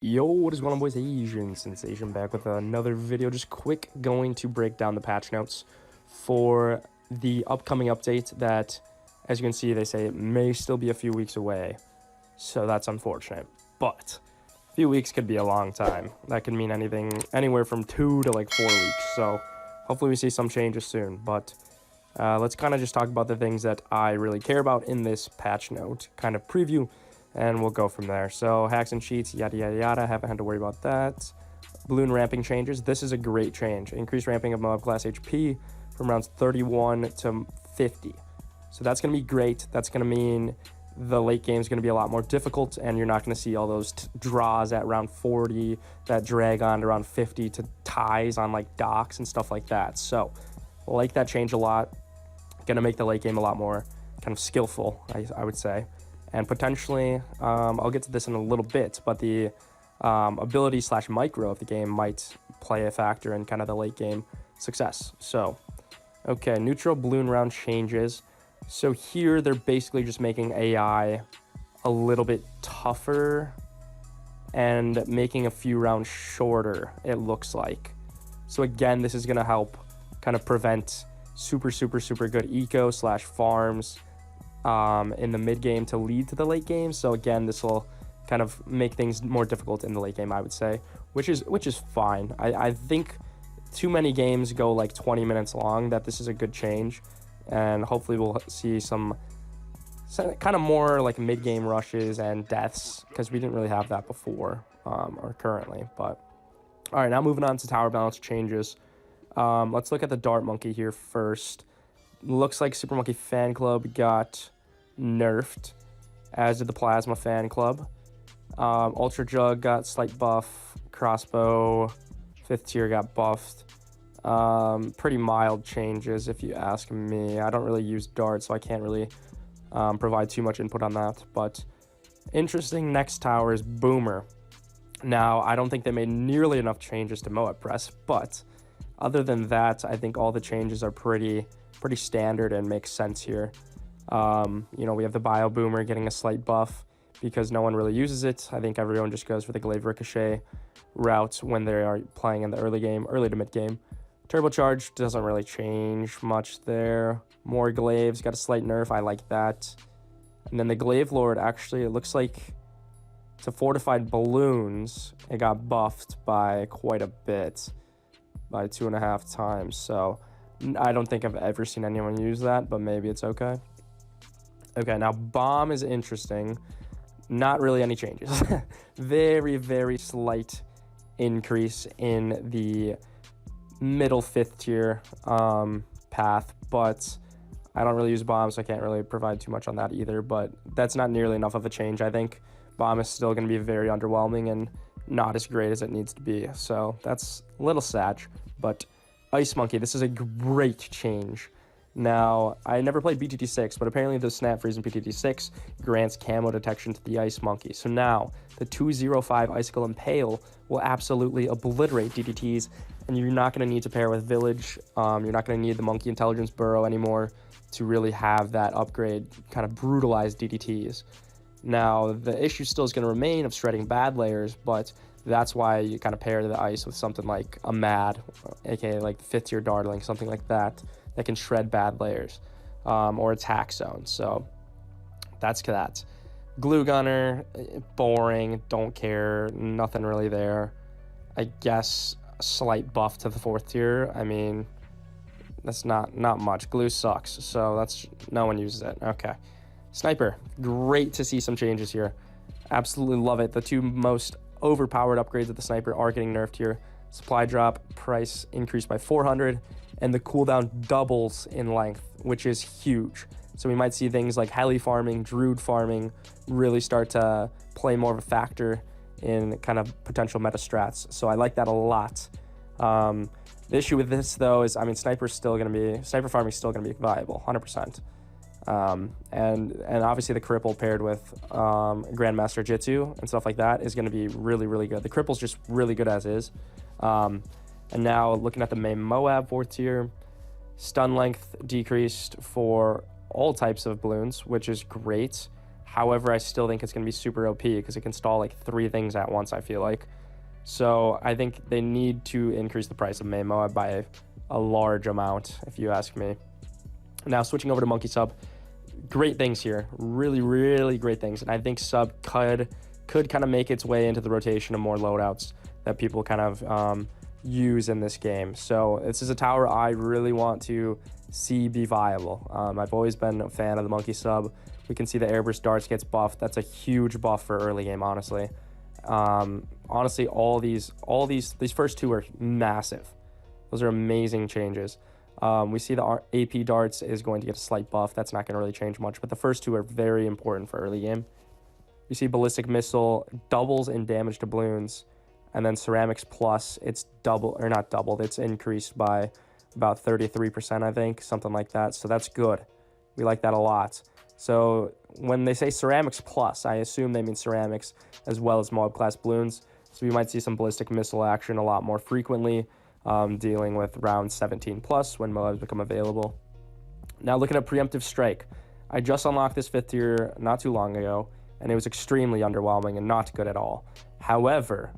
Yo, what is going on, boys? Asian Sensation back with another video. Just quick, going to break down the patch notes for the upcoming update that, as you can see, they say it may still be a few weeks away. So that's unfortunate. But a few weeks could be a long time. That could mean anything, anywhere from 2 to like 4 weeks. So hopefully we see some changes soon. But let's kind of just talk about the things that I really care about in this patch note, kind of preview, and we'll go from there. So hacks and cheats, yada yada yada, haven't had to worry about that. Balloon ramping changes, this is a great change. Increased ramping of mob class HP from rounds 31 to 50. So that's going to be great. That's going to mean the late game is going to be a lot more difficult, and you're not going to see all those draws at round 40 that drag on to around 50 to ties on like docks and stuff like that. So I like that change a lot. Going to make the late game a lot more kind of skillful, I would say. And potentially, I'll get to this in a little bit, but the ability / micro of the game might play a factor in kind of the late game success. So, okay, neutral balloon round changes. So here they're basically just making AI a little bit tougher and making a few rounds shorter, it looks like. So again, this is going to help kind of prevent super good eco / farms in the mid game to lead to the late game. So again, this will kind of make things more difficult in the late game, I would say, which is fine. I think too many games go like 20 minutes long, that this is a good change, and hopefully we'll see some kind of more like mid game rushes and deaths, because we didn't really have that before or currently. But all right, now moving on to tower balance changes. Let's look at the Dart Monkey here first. Looks like Super Monkey Fan Club got nerfed, as did the Plasma Fan Club. Ultra Jug got slight buff. Crossbow 5th tier got buffed. Pretty mild changes if you ask me. I don't really use Dart, so I can't really provide too much input on that. But interesting next tower is Boomer. Now, I don't think they made nearly enough changes to Moab Press, but other than that, I think all the changes are pretty standard and makes sense here. You know, we have the Bio Boomer getting a slight buff because no one really uses it. I think everyone just goes for the Glaive Ricochet route when they are playing in the early game, early to mid game. Turbocharge doesn't really change much there. More Glaives, got a slight nerf, I like that. And then the Glaive Lord, actually, it looks like to Fortified Balloons, it got buffed by quite a bit, by 2.5 times. So I don't think I've ever seen anyone use that, but maybe it's okay. Okay, now Bomb is interesting. Not really any changes. very slight increase in the middle 5th tier path, but I don't really use Bomb, so I can't really provide too much on that either, but that's not nearly enough of a change, I think. Bomb is still going to be very underwhelming and not as great as it needs to be, so that's a little sad. But Ice Monkey, this is a great change. Now, I never played BTD 6, but apparently the Snap Freeze in BTD 6 grants camo detection to the Ice Monkey. So now, the 205 Icicle Impale will absolutely obliterate DDTs, and you're not going to need to pair with Village. You're not going to need the Monkey Intelligence Burrow anymore to really have that upgrade kind of brutalize DDTs. Now, the issue still is going to remain of shredding bad layers, but that's why you kind of pair the Ice with something like a Mad, aka like 5th tier Dartling, something like that can shred bad layers, or attack zones. So that's that. Glue Gunner, boring, don't care, nothing really there. I guess a slight buff to the 4th tier. I mean, that's not much. Glue sucks, so that's, no one uses it. Okay. Sniper, great to see some changes here. Absolutely love it. The two most overpowered upgrades of the Sniper are getting nerfed here. Supply drop price increased by 400, and the cooldown doubles in length, which is huge. So we might see things like Heli farming, Druid farming really start to play more of a factor in kind of potential meta strats. So I like that a lot. The issue with this, though, is, I mean, Sniper farming is still going to be viable, 100%. And obviously the Cripple paired with Grandmaster Jitsu and stuff like that is going to be really good. The Cripple's just really good as is. And now looking at the main Moab 4th tier, stun length decreased for all types of balloons, which is great. However, I still think it's going to be super OP because it can stall like 3 things at once, I feel like. So I think they need to increase the price of Mamo by a large amount, if you ask me. Now, switching over to Monkey Sub, great things here. Really, really great things. And I think Sub could kind of make its way into the rotation of more loadouts that people kind of use in this game. So this is a tower I really want to see be viable. I've always been a fan of the Monkey Sub. We can see the Airburst Darts gets buffed. That's a huge buff for early game, honestly. Honestly, these first 2 are massive. Those are amazing changes. We see the AP Darts is going to get a slight buff. That's not going to really change much, but the first 2 are very important for early game. You see Ballistic Missile doubles in damage to Bloons, and then Ceramics Plus, it's not doubled, it's increased by about 33%, I think, something like that. So that's good. We like that a lot. So when they say Ceramics Plus, I assume they mean Ceramics as well as Mob Class Bloons. So we might see some Ballistic Missile action a lot more frequently, dealing with round 17 plus when Moabs become available. Now looking at Preemptive Strike. I just unlocked this 5th tier not too long ago, and it was extremely underwhelming and not good at all. However,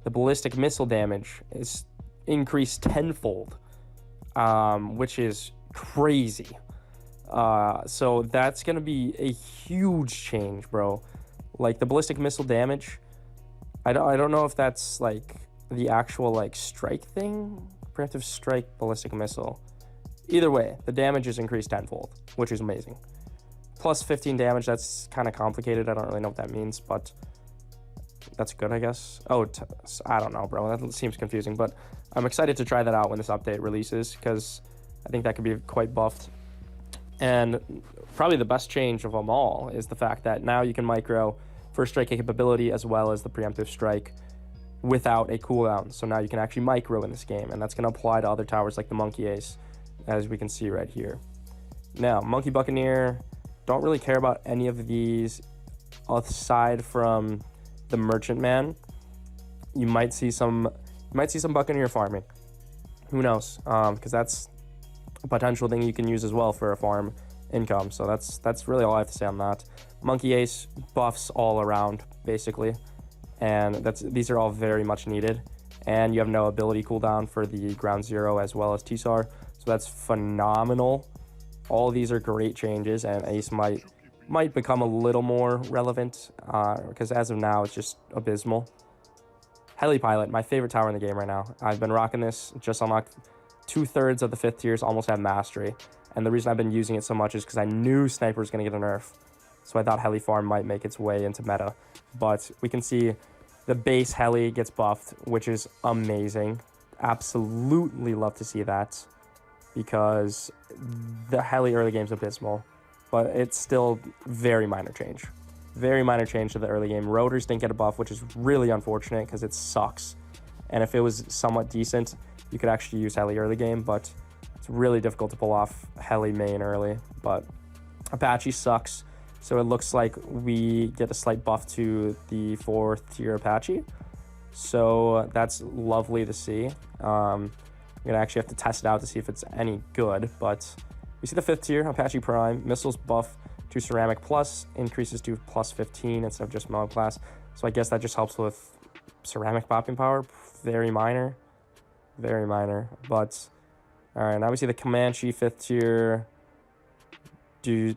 the Ballistic Missile damage is increased tenfold, which is crazy. So that's going to be a huge change, bro. Like, the Ballistic Missile damage, I don't know if that's, like, the actual, like, strike thing. Preemptive Strike, Ballistic Missile. Either way, the damage is increased tenfold, which is amazing. Plus 15 damage, that's kind of complicated. I don't really know what that means, but that's good, I guess. Oh, I don't know, bro. That seems confusing, but I'm excited to try that out when this update releases because I think that could be quite buffed. And probably the best change of them all is the fact that now you can micro first strike capability as well as the preemptive strike without a cooldown. So now you can actually micro in this game, and that's going to apply to other towers like the Monkey Ace, as we can see right here. Now, Monkey Buccaneer, don't really care about any of these aside from the Merchant Man. You might see some Buccaneer farming. Who knows? Because that's a potential thing you can use as well for a farm income. So that's really all I have to say on that. Monkey Ace buffs all around, basically. And these are all very much needed. And you have no ability cooldown for the Ground Zero as well as Tsar. So that's phenomenal. All of these are great changes, and Ace might become a little more relevant because as of now, it's just abysmal. Heli Pilot, my favorite tower in the game right now. I've been rocking this, just unlocked 2/3 of the 5th tiers, almost have mastery. And the reason I've been using it so much is because I knew Sniper was going to get a nerf. So I thought Heli Farm might make its way into meta. But we can see the base Heli gets buffed, which is amazing. Absolutely love to see that, because the Heli early game's abysmal, but it's still very minor change. Very minor change to the early game. Rotors didn't get a buff, which is really unfortunate because it sucks. And if it was somewhat decent, you could actually use Heli early game, but it's really difficult to pull off Heli main early. But Apache sucks, so it looks like we get a slight buff to the 4th tier Apache. So that's lovely to see. I'm going to actually have to test it out to see if it's any good, but we see the 5th tier, Apache Prime, missiles buff to Ceramic Plus, increases to plus 15 instead of just Mob Class. So I guess that just helps with Ceramic popping power. Very minor. Very minor. But, alright, now we see the Comanche 5th tier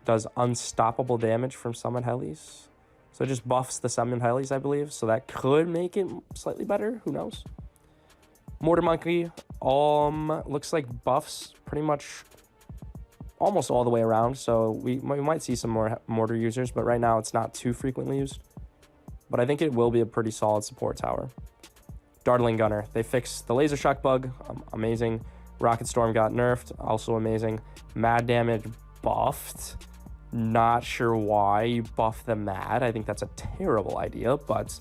does unstoppable damage from Summon Helis. So it just buffs the Summon Helis, I believe. So that could make it slightly better. Who knows? Mortar Monkey, looks like buffs pretty much almost all the way around. So we might see some more mortar users, but right now it's not too frequently used. But I think it will be a pretty solid support tower. Dartling Gunner, they fixed the laser shock bug, amazing. Rocket Storm got nerfed, also amazing. Mad damage buffed. Not sure why you buff the mad. I think that's a terrible idea, but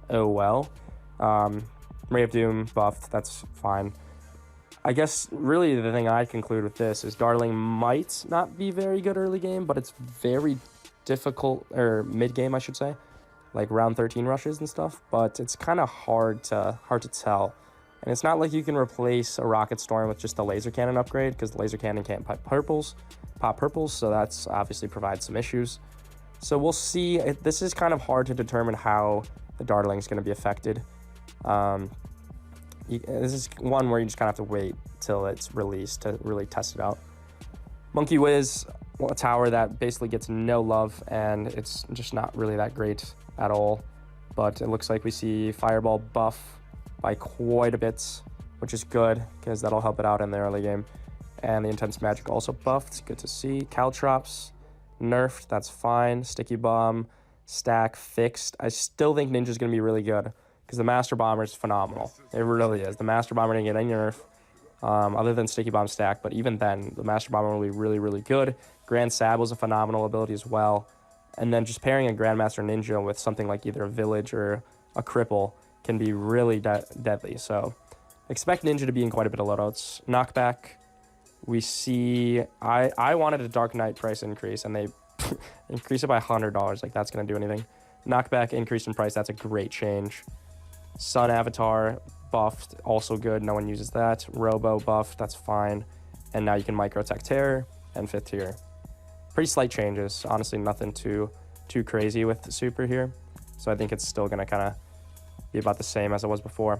oh well. Ray of Doom buffed, that's fine. I guess really the thing I conclude with this is Dartling might not be very good early game, but it's very difficult, or mid game I should say, like round 13 rushes and stuff, but it's kind of hard to tell. And it's not like you can replace a Rocket Storm with just a laser cannon upgrade, because the laser cannon can't pop purples, so that's obviously provides some issues. So we'll see. This is kind of hard to determine how the Dartling is going to be affected. This is one where you just kind of have to wait till it's released to really test it out. Monkey Wiz, a tower that basically gets no love, and it's just not really that great at all. But it looks like we see Fireball buff by quite a bit, which is good because that'll help it out in the early game. And the Intense Magic also buffed. Good to see. Caltrops nerfed. That's fine. Sticky Bomb stack fixed. I still think Ninja's going to be really good because the Master Bomber is phenomenal. It really is. The Master Bomber didn't get any nerf other than Sticky Bomb stack, but even then, the Master Bomber will be really, really good. Grand Sab was a phenomenal ability as well. And then just pairing a Grandmaster Ninja with something like either a Village or a Cripple can be really deadly. So expect Ninja to be in quite a bit of loadouts. Knockback, we see, I wanted a Dark Knight price increase, and they increase it by $100. Like, that's going to do anything. Knockback increase in price, that's a great change. Sun Avatar buffed, also good. No one uses that. Robo buffed, that's fine. And now you can Micro Tech Terror and 5th tier. Pretty slight changes. Honestly, nothing too crazy with the super here. So I think it's still going to kind of be about the same as it was before.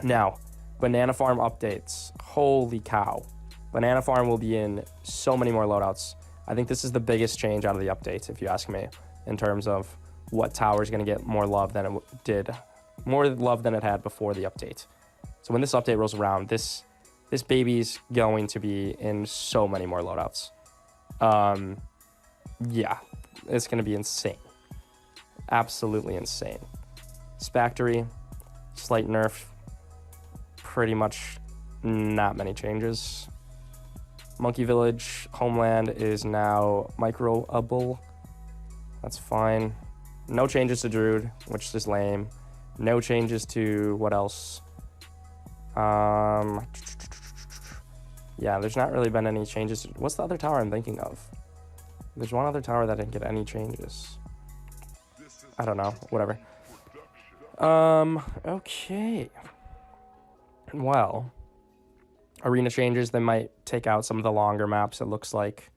Now, Banana Farm updates. Holy cow. Banana Farm will be in so many more loadouts. I think this is the biggest change out of the update, if you ask me, in terms of what tower is going to get more love than it did, more love than it had before the update. So when this update rolls around, this baby's going to be in so many more loadouts. Yeah, it's going to be insane. Absolutely insane. Spactory, slight nerf, pretty much not many changes. Monkey Village, Homeland is now microable. That's fine. No changes to Druid, which is lame. No changes to what else? Yeah, there's not really been any changes. What's the other tower I'm thinking of? There's one other tower that didn't get any changes. I don't know. Whatever. Okay. Well, arena changes. They might take out some of the longer maps, it looks like,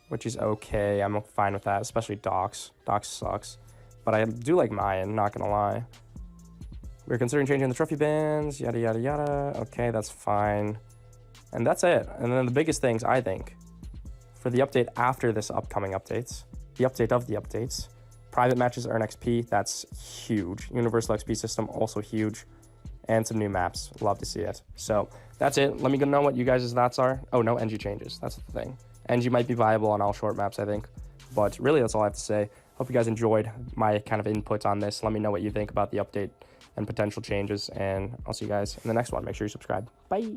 which is okay. I'm fine with that, especially Docks. Docks sucks. But I do like Mayan, not gonna lie. We're considering changing the trophy bands, yada, yada, yada. Okay, that's fine. And that's it. And then the biggest things, I think, for the update after this upcoming updates, the update of the updates, private matches earn XP, that's huge. Universal XP system, also huge. And some new maps, love to see it. So that's it. Let me know what you guys' thoughts are. Oh, no NG changes, that's the thing. NG might be viable on all short maps, I think. But really, that's all I have to say. Hope you guys enjoyed my kind of input on this. Let me know what you think about the update and potential changes. And I'll see you guys in the next one. Make sure you subscribe. Bye.